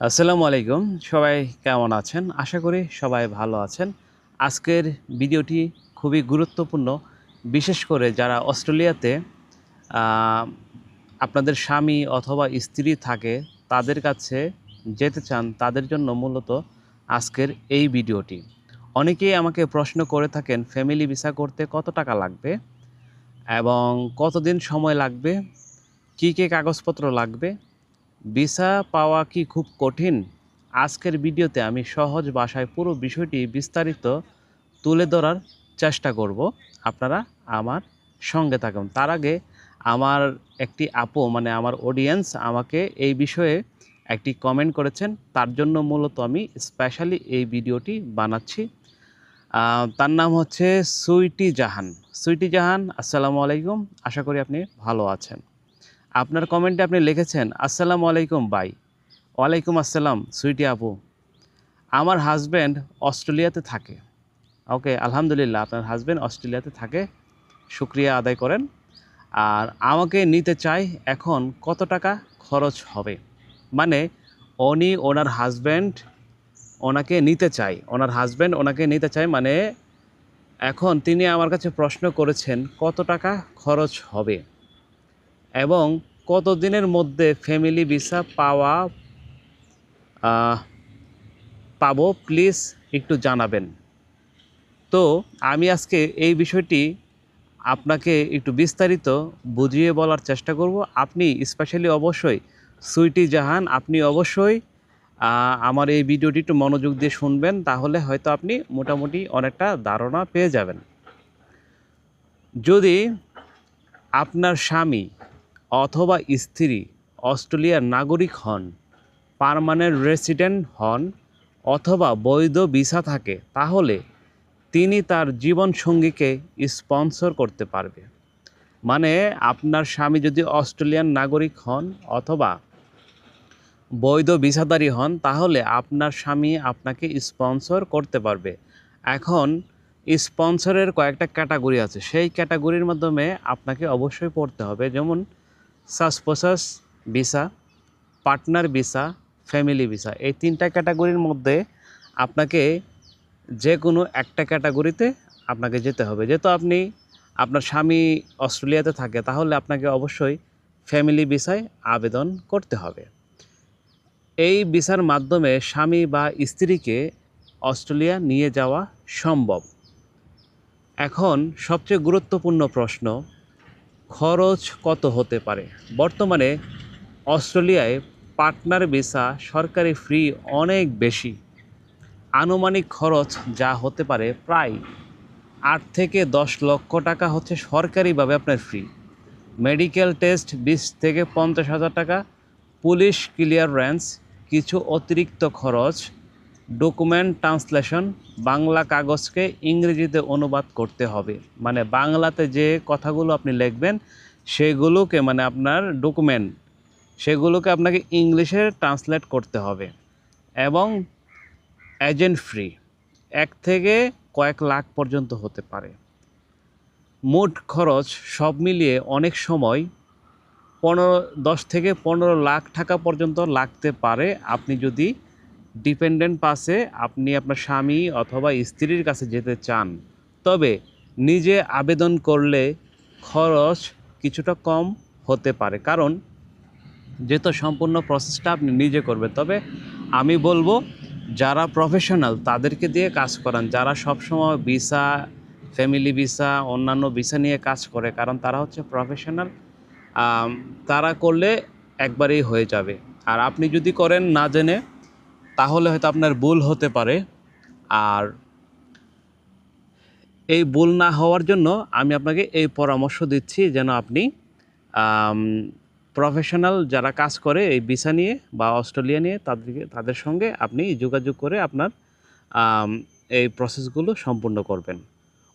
আসসালামু আলাইকুম। সবাই কেমন আছেন? আশা করি সবাই ভালো আছেন। আজকের ভিডিওটি খুবই গুরুত্বপূর্ণ। বিশেষ করে যারা অস্ট্রেলিয়াতে আ আপনাদের স্বামী অথবা স্ত্রী থাকে, তাদের কাছে যেতে চান, তাদের জন্য মূলত আজকের এই ভিডিওটি। অনেকেই আমাকে প্রশ্ন করে থাকেন, ফ্যামিলি ভিসা করতে কত টাকা লাগবে? এবং কতদিন সময় লাগবে? কী কাগজপত্র লাগবে? ভিসা পাওয়া কি খুব কঠিন? আজকের ভিডিওতে আমি সহজ ভাষায় পুরো বিষয়টি বিস্তারিত তুলে ধরার চেষ্টা করব। আপনারা আমার সঙ্গে থাকুন। তার আগে আমার একটি আপু মানে আমার অডিয়েন্স আমাকে এই বিষয়ে একটি কমেন্ট করেছেন। তার জন্য মূলত আমি স্পেশালি এই ভিডিওটি বানাচ্ছি। তার নাম হচ্ছে সুইটি জাহান। সুইটি জাহান, আসসালামু আলাইকুম। আশা করি আপনি ভালো আছেন। আপনার কমেন্টে আপনি লিখেছেন, আসসালামু আলাইকুম ভাই। ওয়ালাইকুম আসসালাম সুইটি আপু। আমার হাজব্যান্ড অস্ট্রেলিয়াতে থাকে। ওকে, আলহামদুলিল্লাহ আপনার হাজব্যান্ড অস্ট্রেলিয়াতে থাকে। শুকরিয়া আদায় করেন। আর আমাকে নিতে চাই, এখন কত টাকা খরচ হবে? মানে ওনার হাজব্যান্ড ওনাকে নিতে চায়। ওনার হাজব্যান্ড ওনাকে নিতে চায় মানে এখন তিনি আমার কাছে প্রশ্ন করেছেন কত টাকা খরচ হবে এবং কতদিনের মধ্যে ফ্যামিলি ভিসা পাবো প্লিজ একটু জানাবেন। তো আমি আজকে এই বিষয়টি আপনাকে একটু বিস্তারিত বুঝিয়ে বলার চেষ্টা করব। আপনি স্পেশালি অবশ্যই সুইটি জাহান, আপনি অবশ্যই আমার এই ভিডিওটি একটু মনোযোগ দিয়ে শুনবেন, তাহলে হয়তো আপনি মোটামুটি অনেকটা ধারণা পেয়ে যাবেন। যদি আপনার স্বামী অথবা স্ত্রী অস্ট্রেলিয়ার নাগরিক হন, পার্মানেন্ট রেসিডেন্ট হন অথবা বৈধ ভিসা থাকে, তাহলে তিনি তার জীবনসঙ্গীকে স্পন্সর করতে পারবে। মানে আপনার স্বামী যদি অস্ট্রেলিয়ান নাগরিক হন অথবা বৈধ ভিসাধারী হন, তাহলে আপনার স্বামী আপনাকে স্পন্সর করতে পারবে। এখন স্পন্সরের কয়েকটা ক্যাটাগরি আছে, সেই ক্যাটাগরির মাধ্যমে আপনাকে অবশ্যই পড়তে হবে। যেমন spouses visa, partner visa, family visa. এই তিনটা ক্যাটাগরির মধ্যে আপনাকে যে কোনো একটা ক্যাটাগরিতে আপনাকে যেতে হবে। যেহেতু আপনার স্বামী অস্ট্রেলিয়াতে থাকে, তাহলে আপনাকে অবশ্যই ফ্যামিলি ভিসায় আবেদন করতে হবে। এই ভিসার মাধ্যমে স্বামী বা স্ত্রীকে অস্ট্রেলিয়া নিয়ে যাওয়া সম্ভব। এখন সবচেয়ে গুরুত্বপূর্ণ প্রশ্ন, খরচ কত হতে পারে? বর্তমানে অস্ট্রেলিয়ায় পার্টনার ভিসা সরকারি ফি অনেক বেশি। আনুমানিক খরচ যা হতে পারে প্রায় 8 থেকে 10 লক্ষ টাকা হচ্ছে সরকারিভাবে আপনার ফ্রি। মেডিকেল টেস্ট 20 থেকে 50,000 টাকা, পুলিশ ক্লিয়ারেন্স, কিছু অতিরিক্ত খরচ, ডকুমেন্ট ট্রান্সলেশন, বাংলা কাগজকে ইংরেজিতে অনুবাদ করতে হবে। মানে বাংলাতে যে কথাগুলো আপনি লিখবেন সেগুলোকে, মানে আপনার ডকুমেন্ট, সেগুলোকে আপনাকে ইংলিশে ট্রান্সলেট করতে হবে। এবং এজেন্ট ফ্রি 1 থেকে কয়েক লাখ পর্যন্ত হতে পারে। মোট খরচ সব মিলিয়ে অনেক সময় 10 থেকে 15 লাখ টাকা পর্যন্ত লাগতে পারে। আপনি যদি ডিপেন্ডেন্ট পাসে আপনি আপনার স্বামী অথবা স্ত্রীর কাছে যেতে চান, তবে নিজে আবেদন করলে খরচ কিছুটা কম হতে পারে, কারণ যেহেতু সম্পূর্ণ প্রসেসটা আপনি নিজে করবেন। তবে আমি বলবো যারা প্রফেশনাল তাদেরকে দিয়ে কাজ করান, যারা সবসময় ভিসা, ফ্যামিলি ভিসা, অন্যান্য ভিসা নিয়ে কাজ করে, কারণ তারা হচ্ছে প্রফেশনাল। তারা করলে একবারেই হয়ে যাবে। আর আপনি যদি করেন না জেনে, তাহলে হয়তো আপনার ভুল হতে পারে। আর এই ভুল না হওয়ার জন্য আমি আপনাকে এই পরামর্শ দিচ্ছি, যেন আপনি প্রফেশনাল যারা কাজ করে এই ভিসা নিয়ে বা অস্ট্রেলিয়া নিয়ে, তাদের সঙ্গে আপনি যোগাযোগ করে আপনার এই প্রসেসগুলো সম্পূর্ণ করবেন।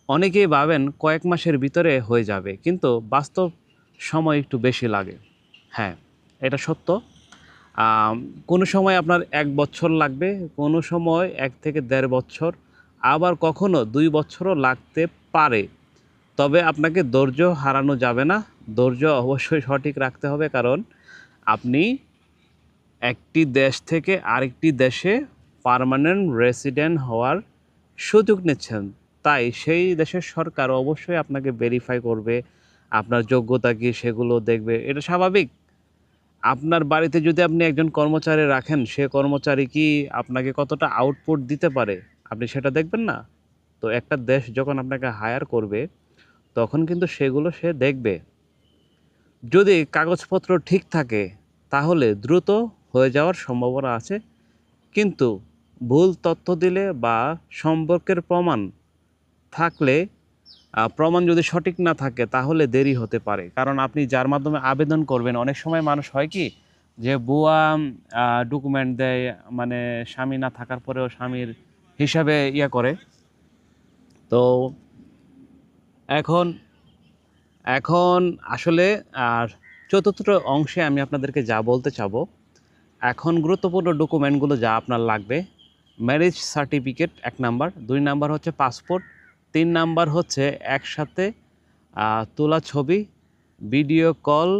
অনেকেই ভাবেন কয়েক মাসের ভিতরে হয়ে যাবে, কিন্তু বাস্তব সময় একটু বেশি লাগে। হ্যাঁ, এটা সত্য। কোনো সময় আপনার 1 বছর লাগবে, কোনো সময় 1 থেকে 1.5 বছর, আবার কখনো 2 বছরও লাগতে পারে। তবে আপনাকে ধৈর্য হারানো যাবে না। ধৈর্য অবশ্যই সঠিক রাখতে হবে, কারণ আপনি একটি দেশ থেকে আরেকটি দেশে পার্মানেন্ট রেসিডেন্ট হওয়ার সুযোগ নিচ্ছেন, তাই সেই দেশের সরকার অবশ্যই আপনাকে ভেরিফাই করবে, আপনার যোগ্যতা কি সেগুলো দেখবে, এটা স্বাভাবিক। আপনার বাড়িতে যদি আপনি একজন কর্মচারী রাখেন, সে কর্মচারী কি আপনাকে কতটা আউটপুট দিতে পারে আপনি সেটা দেখবেন না? তো একটা দেশ যখন আপনাকে হায়ার করবে তখন কিন্তু সেগুলো সে দেখবে। যদি কাগজপত্র ঠিক থাকে তাহলে দ্রুত হয়ে যাওয়ার সম্ভাবনা আছে, কিন্তু ভুল তথ্য দিলে বা সম্পর্কের প্রমাণ থাকলে প্রমাণ যদি সঠিক না থাকে তাহলে দেরি হতে পারে। কারণ আপনি যার মাধ্যমে আবেদন করবেন, অনেক সময় মানুষ হয় কি যে ভুয়া ডকুমেন্ট দেয়, মানে স্বামী না থাকার পরেও স্বামীর হিসাবে করে। তো এখন এখন আসলে আর চতুর্থ অংশে আমি আপনাদেরকে যা বলতে চাবো, এখন গুরুত্বপূর্ণ ডকুমেন্টগুলো যা আপনার লাগবে: ম্যারেজ সার্টিফিকেট 1 নাম্বার, 2 নাম্বার হচ্ছে পাসপোর্ট, 3 নাম্বার হচ্ছে একসাথে তোলা ছবি, ভিডিও কল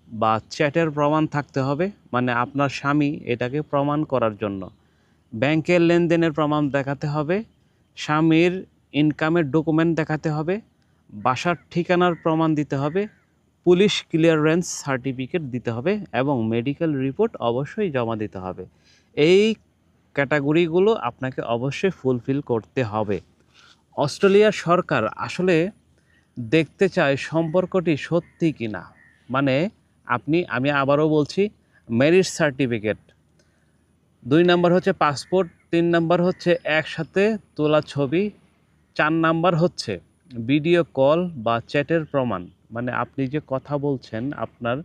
বা চ্যাটের প্রমাণ থাকতে হবে, মানে আপনার স্বামী এটাকে প্রমাণ করার জন্য। ব্যাংকের লেনদেনের প্রমাণ দেখাতে হবে, স্বামীর ইনকামের ডকুমেন্ট দেখাতে হবে, বাসার ঠিকানার প্রমাণ দিতে হবে, পুলিশ ক্লিয়ারেন্স সার্টিফিকেট দিতে হবে এবং মেডিকেল রিপোর্ট অবশ্যই জমা দিতে হবে। এই ক্যাটাগরিগুলো আপনাকে অবশ্যই ফুলফিল করতে হবে। অস্ট্রেলিয়ার সরকার আসলে দেখতে চায় সম্পর্কটি সত্যি কিনা, মানে আমি আবারও বলছি, ম্যারেজ সার্টিফিকেট, 2 নাম্বার হচ্ছে পাসপোর্ট, 3 নাম্বার হচ্ছে একসাথে তোলা ছবি, 4 নাম্বার হচ্ছে ভিডিও কল বা চ্যাটের প্রমাণ, মানে আপনি যে কথা বলছেন আপনার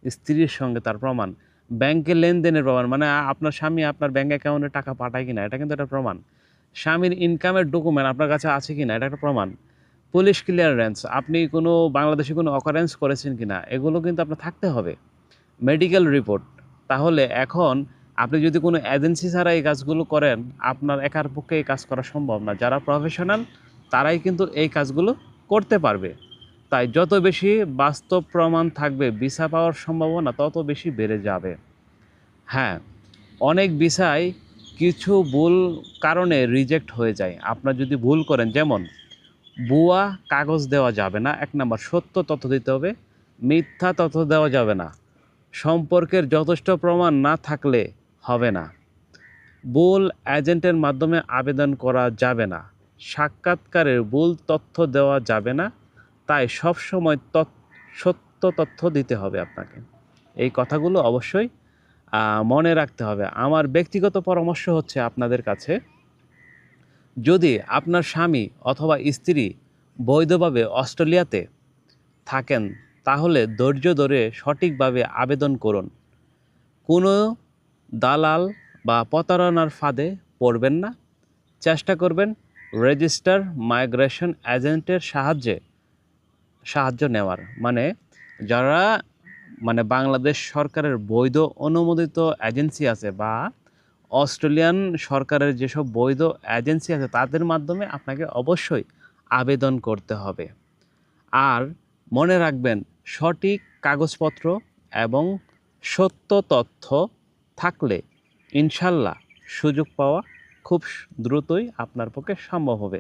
স্ত্রীর সঙ্গে তার প্রমাণ, ব্যাংকে লেনদেনের প্রমাণ, মানে আপনার স্বামী আপনার ব্যাংক অ্যাকাউন্টে টাকা পাঠায় কিনা এটা কিন্তু একটা প্রমাণ, স্বামীর ইনকামের ডকুমেন্ট আপনার কাছে আছে কিনা এটা একটা প্রমাণ, পুলিশ ক্লিয়ারেন্স, আপনি কোনো বাংলাদেশে কোনো অকারেন্স করেছেন কিনা এগুলো কিন্তু আপনার থাকতে হবে, মেডিকেল রিপোর্ট। তাহলে এখন আপনি যদি কোনো এজেন্সি ছাড়া এই কাজগুলো করেন, আপনার একার পক্ষে এই কাজ করা সম্ভব না। যারা প্রফেশনাল তারাই কিন্তু এই কাজগুলো করতে পারবে। তাই যত বেশি বাস্তব প্রমাণ থাকবে ভিসা পাওয়ার সম্ভাবনা তত বেশি বেড়ে যাবে। হ্যাঁ, অনেক ভিসায় কিছু ভুল কারণে রিজেক্ট হয়ে যায়। আপনার যদি ভুল করেন, যেমন ভুয়া কাগজ দেওয়া যাবে না, 1 নাম্বার সত্য তথ্য দিতে হবে, মিথ্যা তথ্য দেওয়া যাবে না, সম্পর্কের যথেষ্ট প্রমাণ না থাকলে হবে না, ভুল এজেন্টের মাধ্যমে আবেদন করা যাবে না, সাক্ষাৎকারের ভুল তথ্য দেওয়া যাবে না। তাই সবসময় সত্য তথ্য দিতে হবে আপনাকে। এই কথাগুলো অবশ্যই মনে রাখতে হবে। আমার ব্যক্তিগত পরামর্শ হচ্ছে আপনাদের কাছে, যদি আপনার স্বামী অথবা স্ত্রী বৈধভাবে অস্ট্রেলিয়াতে থাকেন তাহলে ধৈর্য ধরে সঠিকভাবে আবেদন করুন। কোনো দালাল বা প্রতারণার ফাঁদে পড়বেন না। চেষ্টা করবেন রেজিস্টার মাইগ্রেশন এজেন্টের সাহায্য নেওয়ার, মানে যারা বাংলাদেশ সরকারের বৈধ অনুমোদিত এজেন্সি আছে বা অস্ট্রেলিয়ান সরকারের যেসব বৈধ এজেন্সি আছে তাদের মাধ্যমে আপনাকে অবশ্যই আবেদন করতে হবে। আর মনে রাখবেন, সঠিক কাগজপত্র এবং সত্য তথ্য থাকলে ইনশাল্লাহ সুযোগ পাওয়া খুব দ্রুতই আপনার পক্ষে সম্ভব হবে।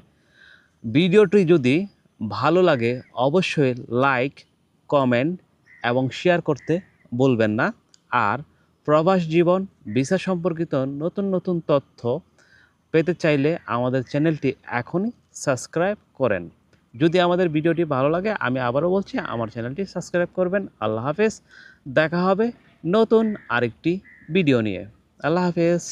ভিডিওটি যদি ভালো লাগে অবশ্যই লাইক, কমেন্ট এবং শেয়ার করতে ভুলবেন না। আর প্রবাস জীবন ভিসা সম্পর্কিত নতুন নতুন তথ্য পেতে চাইলে আমাদের চ্যানেলটি এখনই সাবস্ক্রাইব করেন। যদি আমাদের ভিডিওটি ভালো লাগে, আমি আবারও বলছি, আমার চ্যানেলটি সাবস্ক্রাইব করবেন। আল্লাহ হাফেজ। দেখা হবে নতুন আরেকটি ভিডিও নিয়ে। আল্লাহ হাফেজ।